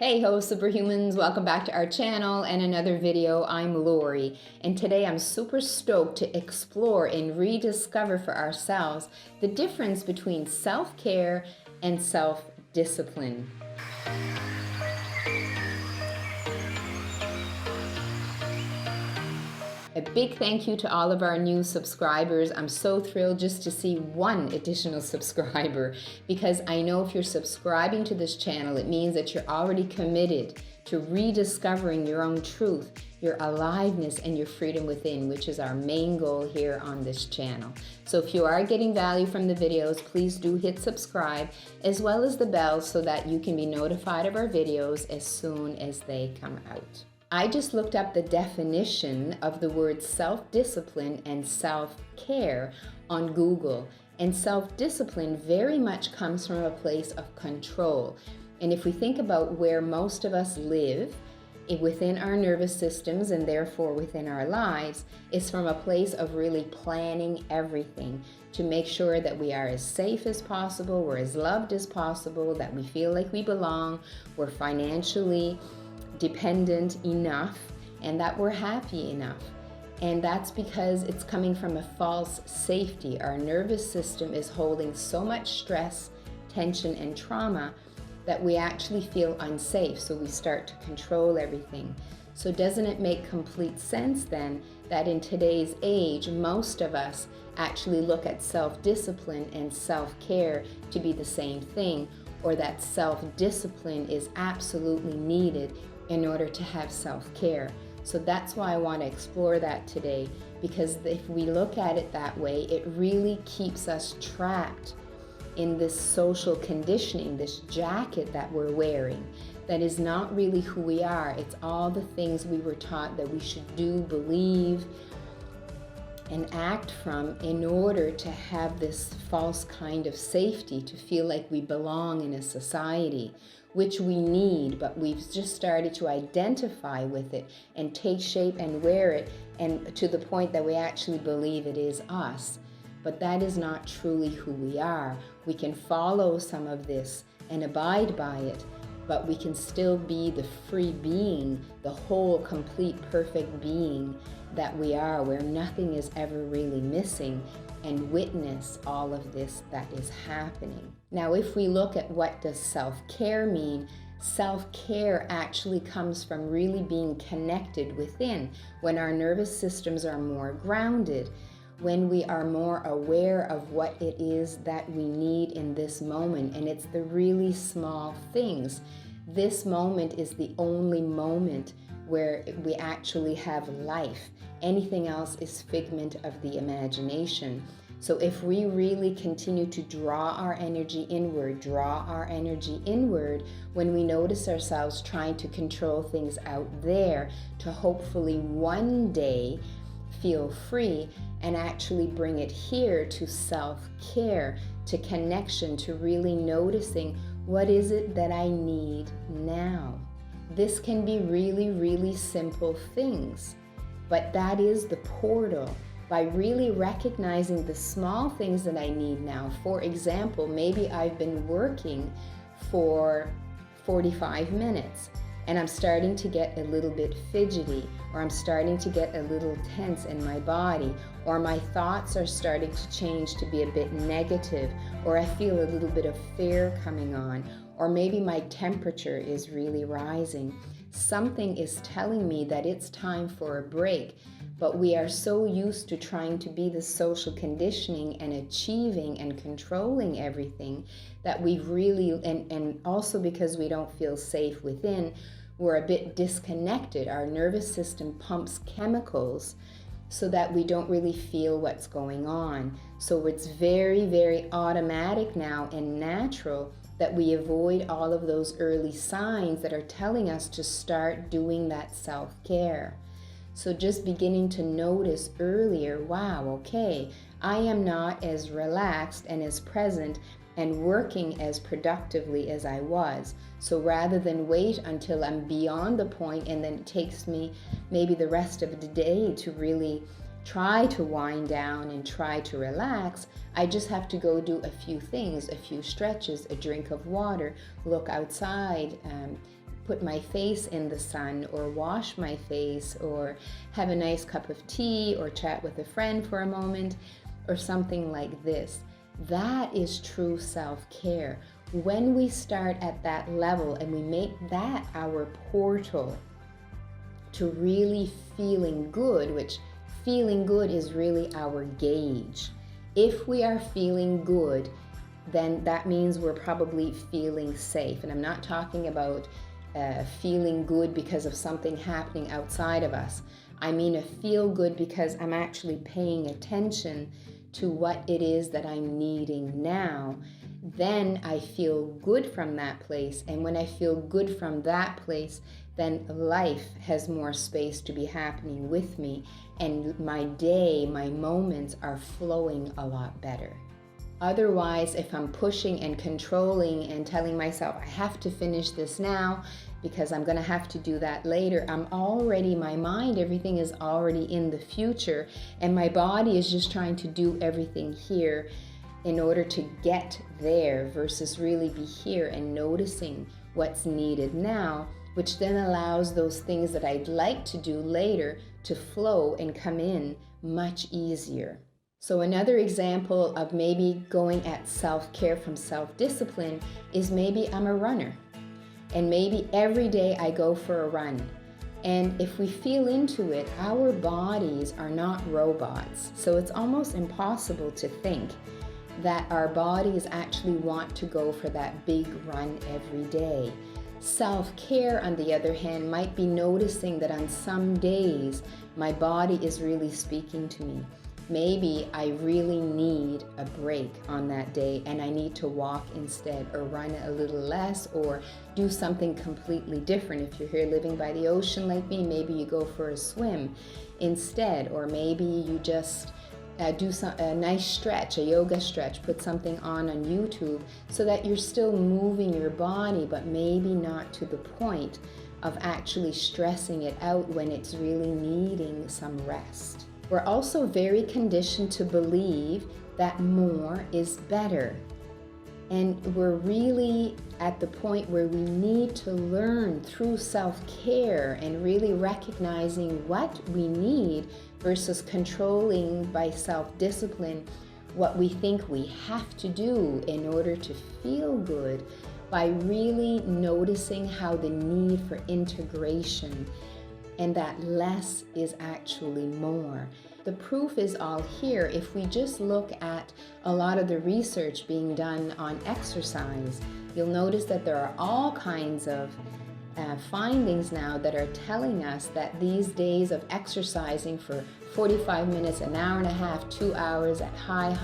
Hey ho superhumans, welcome back to our channel and another video. I'm Lori, and today I'm super stoked to explore and rediscover for ourselves the difference between self-care and self-discipline. A big thank you to all of our new subscribers. I'm so thrilled just to see one additional subscriber, because I know if you're subscribing to this channel, it means that you're already committed to rediscovering your own truth, your aliveness, and your freedom within, which is our main goal here on this channel. So if you are getting value from the videos, please do hit subscribe as well as the bell so that you can be notified of our videos as soon as they come out. I just looked up the definition of the words self-discipline and self-care on Google, and self-discipline very much comes from a place of control. And if we think about where most of us live, within our nervous systems and therefore within our lives, is from a place of really planning everything to make sure that we are as safe as possible, we're as loved as possible, that we feel like we belong, we're financially dependent enough, and that we're happy enough. And that's because it's coming from a false safety. Our nervous system is holding so much stress, tension, and trauma that we actually feel unsafe, so we start to control everything. So doesn't it make complete sense then that in today's age, most of us actually look at self-discipline and self-care to be the same thing, or that self-discipline is absolutely needed in order to have self-care. So that's why I want to explore that today, because if we look at it that way, it really keeps us trapped in this social conditioning, this jacket that we're wearing, that is not really who we are. It's all the things we were taught that we should do, believe, and act from in order to have this false kind of safety, to feel like we belong in a society, which we need, but we've just started to identify with it and take shape and wear it, and to the point that we actually believe it is us. But that is not truly who we are. We can follow some of this and abide by it, but we can still be the free being, the whole, complete, perfect being that we are, where nothing is ever really missing, and witness all of this that is happening. Now, if we look at what does self-care mean, self-care actually comes from really being connected within, when our nervous systems are more grounded, when we are more aware of what it is that we need in this moment, and it's the really small things. This moment is the only moment where we actually have life. Anything else is figment of the imagination. So if we really continue to draw our energy inward, when we notice ourselves trying to control things out there to hopefully one day feel free, and actually bring it here to self-care, to connection, to really noticing what is it that I need now. This can be really, really simple things, but that is the portal. By really recognizing the small things that I need now. For example, maybe I've been working for 45 minutes and I'm starting to get a little bit fidgety, or I'm starting to get a little tense in my body, or my thoughts are starting to change to be a bit negative, or I feel a little bit of fear coming on, or maybe my temperature is really rising. Something is telling me that it's time for a break, but we are so used to trying to be the social conditioning and achieving and controlling everything that we've really, and also because we don't feel safe within, we're a bit disconnected. Our nervous system pumps chemicals so that we don't really feel what's going on. So it's very, very automatic now and natural that we avoid all of those early signs that are telling us to start doing that self-care. So just beginning to notice earlier, wow, okay, I am not as relaxed and as present and working as productively as I was. So rather than wait until I'm beyond the point and then it takes me maybe the rest of the day to really try to wind down and try to relax, I just have to go do a few things, a few stretches, a drink of water, look outside, put my face in the sun or wash my face or have a nice cup of tea or chat with a friend for a moment or something like this. That is true self-care. When we start at that level and we make that our portal to really feeling good, which feeling good is really our gauge. If we are feeling good, then that means we're probably feeling safe. And I'm not talking about feeling good because of something happening outside of us. I mean a feel good because I'm actually paying attention to what it is that I'm needing now. Then I feel good from that place. And when I feel good from that place, then life has more space to be happening with me. And my day, my moments are flowing a lot better. Otherwise, if I'm pushing and controlling and telling myself, I have to finish this now because I'm going to have to do that later, my mind, everything is already in the future, and my body is just trying to do everything here in order to get there versus really be here and noticing what's needed now, which then allows those things that I'd like to do later to flow and come in much easier. So another example of maybe going at self-care from self-discipline is maybe I'm a runner. And maybe every day I go for a run. And if we feel into it, our bodies are not robots. So it's almost impossible to think that our bodies actually want to go for that big run every day. Self-care, on the other hand, might be noticing that on some days my body is really speaking to me. Maybe I really need a break on that day and I need to walk instead or run a little less or do something completely different. If you're here living by the ocean like me, maybe you go for a swim instead, or maybe you just do a nice stretch, a yoga stretch, put something on YouTube so that you're still moving your body, but maybe not to the point of actually stressing it out when it's really needing some rest. We're also very conditioned to believe that more is better. And we're really at the point where we need to learn through self-care and really recognizing what we need versus controlling by self-discipline what we think we have to do in order to feel good, by really noticing how the need for integration and that less is actually more. The proof is all here. If we just look at a lot of the research being done on exercise, you'll notice that there are all kinds of findings now that are telling us that these days of exercising for 45 minutes, an hour and a half, 2 hours at high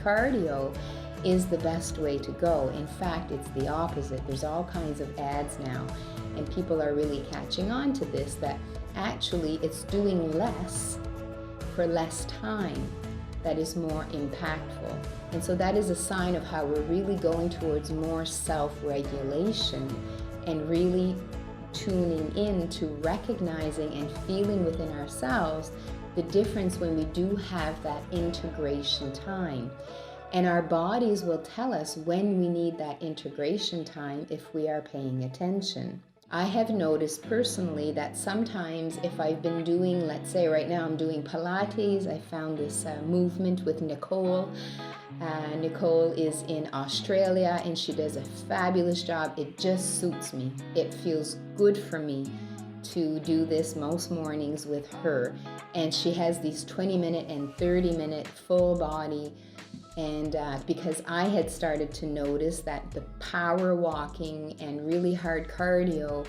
cardio is the best way to go. In fact, it's the opposite. There's all kinds of ads now, and people are really catching on to this, that actually it's doing less for less time that is more impactful. And so that is a sign of how we're really going towards more self-regulation and really tuning in to recognizing and feeling within ourselves the difference when we do have that integration time. And our bodies will tell us when we need that integration time if we are paying attention. I have noticed personally that sometimes if I've been doing, let's say right now I'm doing Pilates, I found this movement with Nicole. Nicole is in Australia and she does a fabulous job. It just suits me. It feels good for me to do this most mornings with her. And she has these 20-minute and 30-minute full body. And because I had started to notice that the power walking and really hard cardio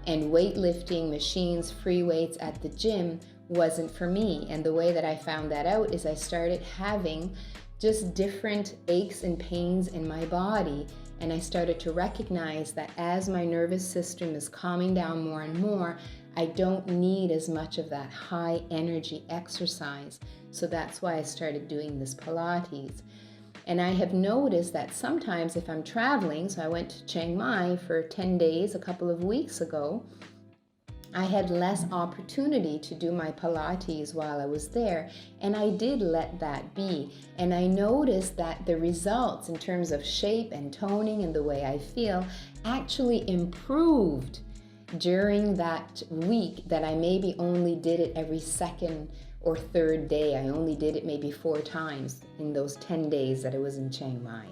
and weightlifting machines, free weights at the gym wasn't for me. And the way that I found that out is I started having just different aches and pains in my body. And I started to recognize that as my nervous system is calming down more and more, I don't need as much of that high energy exercise. So that's why I started doing this Pilates. And I have noticed that sometimes if I'm traveling, so I went to Chiang Mai for 10 days a couple of weeks ago, I had less opportunity to do my Pilates while I was there, and I did let that be. And I noticed that the results in terms of shape and toning and the way I feel actually improved during that week that I maybe only did it every second or third day. I only did it maybe 4 times in those 10 days that I was in Chiang Mai.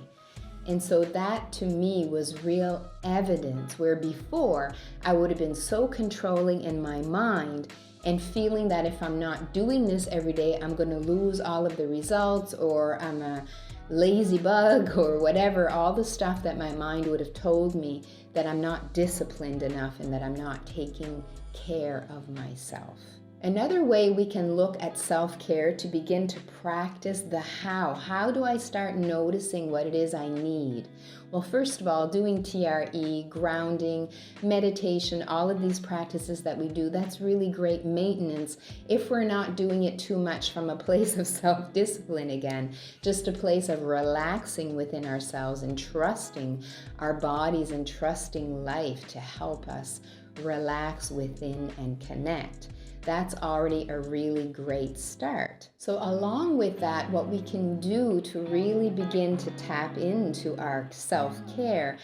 And so that to me was real evidence, where before I would have been so controlling in my mind and feeling that if I'm not doing this every day, I'm going to lose all of the results, or I'm a lazy bug, or whatever, all the stuff that my mind would have told me that I'm not disciplined enough and that I'm not taking care of myself. Another way we can look at self-care to begin to practice the how. How do I start noticing what it is I need? Well, first of all, doing TRE, grounding, meditation, all of these practices that we do, that's really great maintenance if we're not doing it too much from a place of self-discipline again, just a place of relaxing within ourselves and trusting our bodies and trusting life to help us relax within and connect. That's already a really great start. So along with that, what we can do to really begin to tap into our self-care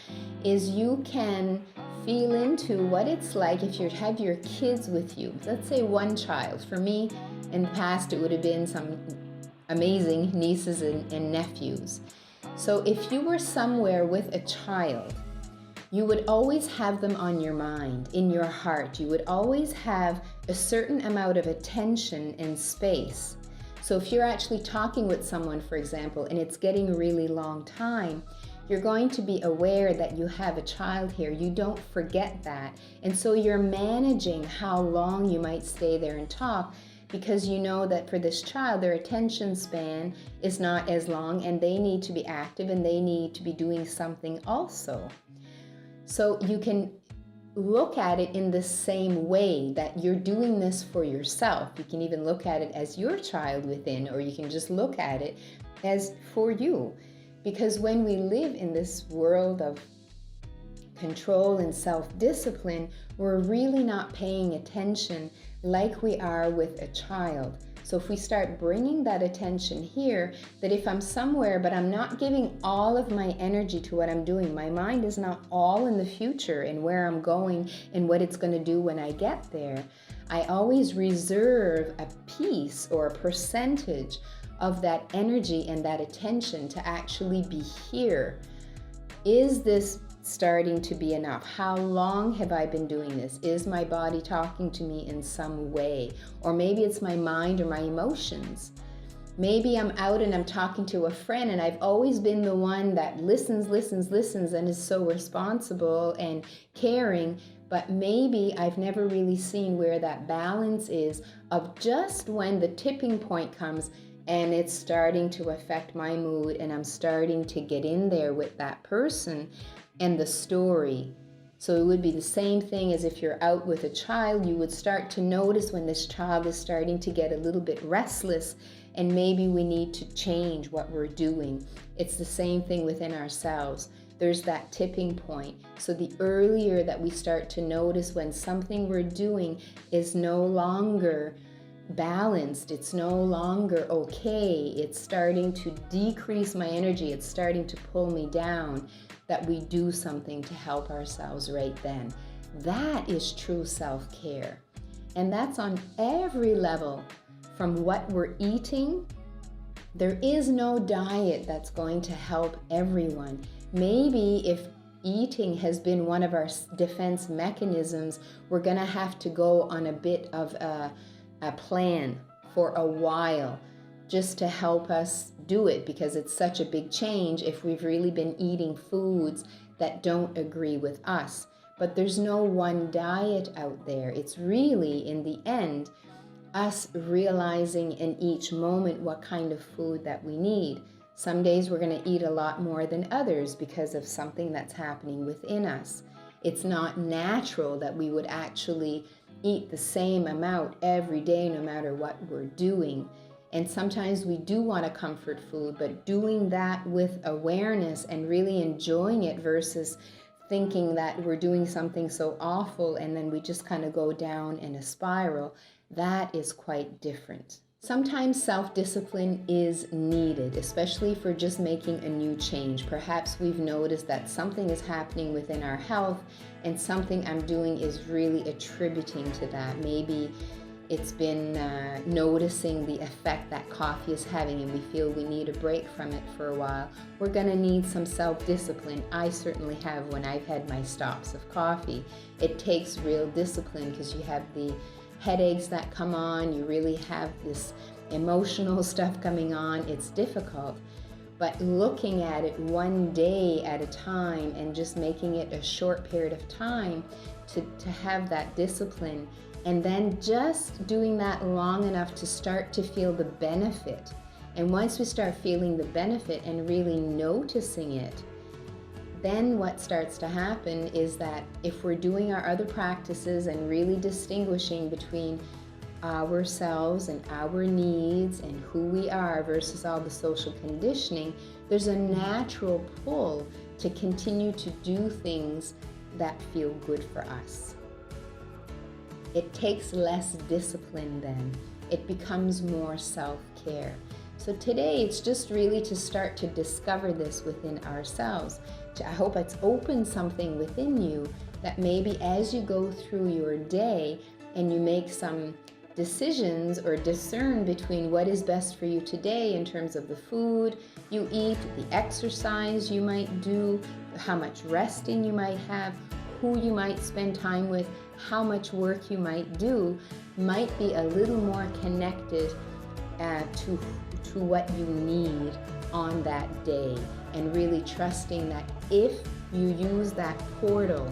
is you can feel into what it's like if you have your kids with you. Let's say one child. For me, in the past, it would have been some amazing nieces and nephews. So if you were somewhere with a child, you would always have them on your mind, in your heart. You would always have a certain amount of attention and space. So if you're actually talking with someone, for example, and it's getting a really long time, you're going to be aware that you have a child here. You don't forget that. And so you're managing how long you might stay there and talk, because you know that for this child, their attention span is not as long, and they need to be active and they need to be doing something also. So you can look at it in the same way that you're doing this for yourself. You can even look at it as your child within, or you can just look at it as for you. Because when we live in this world of control and self-discipline, we're really not paying attention like we are with a child. So if we start bringing that attention here, that if I'm somewhere but I'm not giving all of my energy to what I'm doing, my mind is not all in the future and where I'm going and what it's going to do when I get there, I always reserve a piece or a percentage of that energy and that attention to actually be here. Is this starting to be enough? How long have I been doing this? Is my body talking to me in some way? Or maybe it's my mind or my emotions. Maybe I'm out and I'm talking to a friend and I've always been the one that listens and is so responsible and caring, but maybe I've never really seen where that balance is of just when the tipping point comes and it's starting to affect my mood and I'm starting to get in there with that person and the story. So it would be the same thing as if you're out with a child. You would start to notice when this child is starting to get a little bit restless and maybe we need to change what we're doing. It's the same thing within ourselves. There's that tipping point. So the earlier that we start to notice when something we're doing is no longer balanced, it's no longer okay, it's starting to decrease my energy, it's starting to pull me down, that we do something to help ourselves right then. That is true self-care. And that's on every level, from what we're eating. There is no diet that's going to help everyone. Maybe if eating has been one of our defense mechanisms, we're going to have to go on a bit of a plan for a while just to help us do it, because it's such a big change if we've really been eating foods that don't agree with us. But there's no one diet out there. It's really, in the end, us realizing in each moment what kind of food that we need. Some days we're going to eat a lot more than others because of something that's happening within us. It's not natural that we would actually eat the same amount every day no matter what we're doing. And sometimes we do want a comfort food, but doing that with awareness and really enjoying it versus thinking that we're doing something so awful and then we just kind of go down in a spiral, that is quite different. Sometimes self-discipline is needed, especially for just making a new change. Perhaps we've noticed that something is happening within our health and something I'm doing is really attributing to that. Maybe it's been noticing the effect that coffee is having and we feel we need a break from it for a while. We're going to need some self-discipline. I certainly have when I've had my stops of coffee. It takes real discipline because you have the headaches that come on, you really have this emotional stuff coming on. It's difficult, but looking at it one day at a time and just making it a short period of time to have that discipline, and then just doing that long enough to start to feel the benefit. And once we start feeling the benefit and really noticing it, then what starts to happen is that if we're doing our other practices and really distinguishing between ourselves and our needs and who we are versus all the social conditioning, there's a natural pull to continue to do things that feel good for us. It takes less discipline then. It becomes more self-care. So today it's just really to start to discover this within ourselves. I hope it's opened something within you that maybe as you go through your day and you make some decisions or discern between what is best for you today in terms of the food you eat, the exercise you might do, how much resting you might have, who you might spend time with, how much work you might do, might be a little more connected to what you need on that day, and really trusting that if you use that portal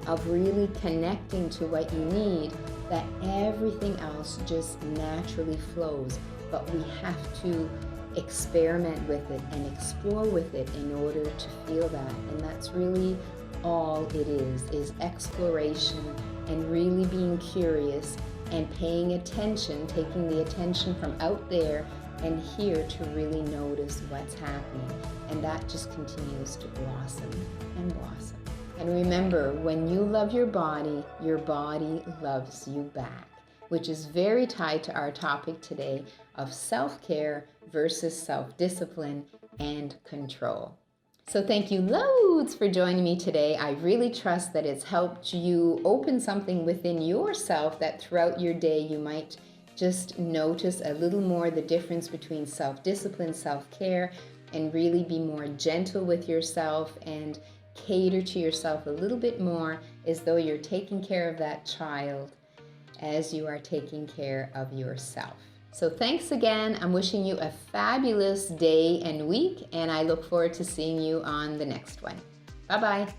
of really connecting to what you need, that everything else just naturally flows. But we have to experiment with it and explore with it in order to feel that. And that's really all it is exploration and really being curious and paying attention, taking the attention from out there and here to really notice what's happening. And that just continues to blossom and blossom. And remember, when you love your body loves you back, which is very tied to our topic today of self-care versus self-discipline and control. So thank you loads for joining me today. I really trust that it's helped you open something within yourself that throughout your day you might just notice a little more the difference between self-discipline, self-care, and really be more gentle with yourself and cater to yourself a little bit more as though you're taking care of that child as you are taking care of yourself. So thanks again. I'm wishing you a fabulous day and week, and I look forward to seeing you on the next one. Bye-bye.